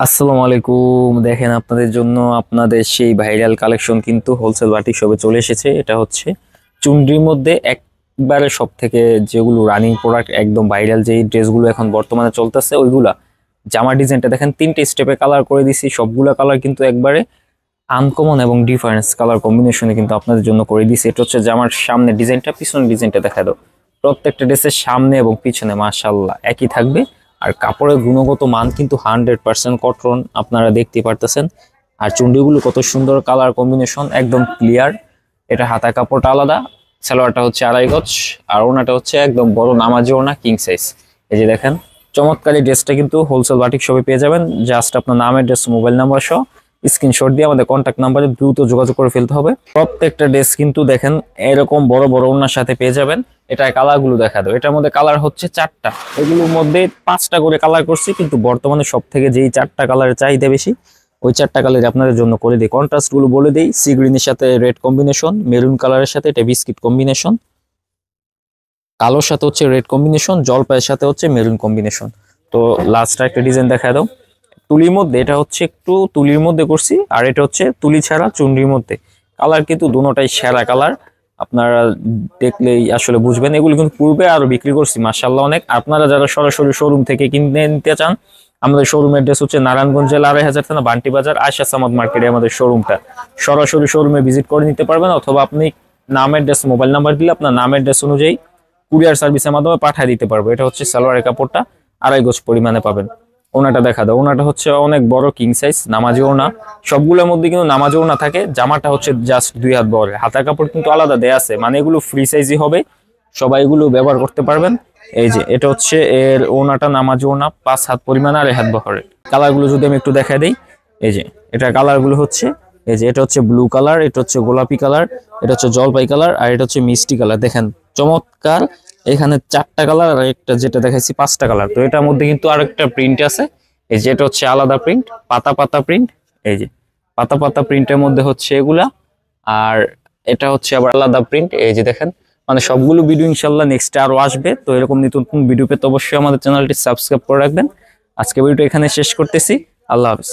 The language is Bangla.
আসসালামু আলাইকুম। দেখেন আপনাদের জন্য আপনাদের সেই ভাইরাল কালেকশন কিন্তু হোলসেল বাটিক শপে চলে এসেছে। এটা হচ্ছে চুনরির মধ্যে একবারে সব থেকে যেগুলো রানিং প্রোডাক্ট, একদম ভাইরাল যেই ড্রেসগুলো এখন বর্তমানে চলতেছে ওইগুলা। জামা ডিজাইনটা দেখেন তিনটে স্টেপে কালার করে দিছি, সবগুলা কালার কিন্তু একবারে আনকমন এবং ডিফারেন্স কালার কম্বিনেশনে কিন্তু আপনাদের জন্য করে দিছি। এটা হচ্ছে জামার সামনে ডিজাইনটা, পিছনের ডিজাইনটা দেখা দাও। প্রত্যেকটা ড্রেসের সামনে এবং পিছনে মাশাআল্লাহ একই থাকবে। আর কাপড়ের গুণগত মান কিন্তু 100% কটন, আপনারা দেখতে পারতেছেন। আর চুন্ডিগুলো কত সুন্দর কালার কম্বিনেশন, একদম ক্লিয়ার। এটা হাতা কাপড়টা আলাদা, সালোয়ারটা হচ্ছে আড়াই গজ, আর ওনাটা হচ্ছে একদম বড় নামাজি ওনা, কিং সাইজ। এই যে দেখেন চমৎকার এই ড্রেসটা কিন্তু হোলসেল বাটিক শপে পেয়ে যাবেন। জাস্ট আপনার নাম, অ্যাড্রেস, মোবাইল নাম্বার সহ স্ক্রিনশট দিয়ে আমাদের কন্ট্যাক্ট নাম্বারে দ্রুত যোগাযোগ করে ফেলতে হবে। প্রত্যেকটা ড্রেস কিন্তু দেখেন এরকম বড় বড় ওনার সাথে পেয়ে যাবেন। এটা কালার গুলো দেখা দাও। এটার মধ্যে কালার হচ্ছে 4টা, এগুলোর মধ্যে 5টা করে কালার করছি, কিন্তু বর্তমানে সব থেকে যেই 4টা কালারের চাহিদা বেশি ওই 4টা কালার আপনাদের জন্য করে দিই। কন্ট্রাস্ট গুলো বলে দিই, সি গ্রিনের সাথে রেড কম্বিনেশন, মেরুন কালারের সাথে এটা বিস্কিট কম্বিনেশন, কালোর সাথে হচ্ছে রেড কম্বিনেশন, জলপাইয়ের সাথে হচ্ছে মেরুন কম্বিনেশন। তো লাস্টটা একটা ডিজাইন দেখা দাও তুলির মধ্যে। এটা হচ্ছে একটু তুলির মধ্যে করছি, আর এটা হচ্ছে তুলি ছাড়া চুনরির মধ্যে। কালার কিন্তু দুটোটাই সেরা কালার, আপনারা দেখলেই আসলে বুঝবেন। এগুলো কিন্তু পূর্বে আরো বিক্রি করছি মাশাআল্লাহ অনেক। আপনারা যারা সরাসরি শোরুম থেকে কিনে নিতে চান, আমাদের শোরুম অ্যাড্রেস হচ্ছে নারায়ণগঞ্জ জেলা 2500 থানা, বান্টি বাজার, আয়শা সামাদ মার্কেটে আমাদের শোরুমটা। সরাসরি শোরুমে ভিজিট করে নিতে পারবেন, অথবা আপনি নাম, অ্যাড্রেস, মোবাইল নাম্বার দিলে আপনার নাম অ্যাড্রেস অনুযায়ী কুরিয়ার সার্ভিসের মাধ্যমে পাঠিয়ে দিতে পারবো। এটা হচ্ছে সালোয়ারের কাপড়টা আড়াই গজ পরিমাণে পাবেন। ওনাটা দেখা দাও, ওনাটা হচ্ছে অনেক বড় কিং সাইজ নামাজি ওনা। সবগুলোর মধ্যে কিন্তু নামাজি ওনা থাকে। জামাটা হচ্ছে জাস্ট 2 হাত বড়, হাতার কাপড় কিন্তু আলাদা দেয়া আছে, মানে এগুলো ফ্রি সাইজই হবে, সবাই এগুলো ব্যবহার করতে পারবেন। এই যে এটা হচ্ছে এর ওনাটা, নামাজি ওনা 5 হাত পরিমাণ আর 1 হাত বহরের। কালারগুলো যদি আমি একটু দেখা দিই, এই যে এটা কালারগুলো হচ্ছে, এই যে এটা হচ্ছে ব্লু কালার, এটা হচ্ছে গোলাপি কালার, এটা হচ্ছে জলপাই কালার, আর এটা হচ্ছে মিষ্টি কালার। দেখেন চমৎকার, এখানে 4টা কালার, আর একটা যেটা দেখাইছি 5টা কালার। তো এটার মধ্যে কিন্তু আরেকটা প্রিন্ট আছে, এই যে এটা হচ্ছে আলাদা প্রিন্ট, পাতা পাতা প্রিন্ট। এই যে পাতা পাতা প্রিন্টের মধ্যে হচ্ছে এগুলা, আর এটা হচ্ছে আবার আলাদা প্রিন্ট। এই যে দেখেন, মানে সবগুলো ভিডিও ইনশাল্লাহ নেক্সট আরো আসবে। তো এরকম নতুন নতুন ভিডিও পেতে অবশ্যই আমাদের চ্যানেলটি সাবস্ক্রাইব করে রাখবেন। আজকে ভিডিওটা এখানে শেষ করতেছি। আল্লাহ হাফেজ।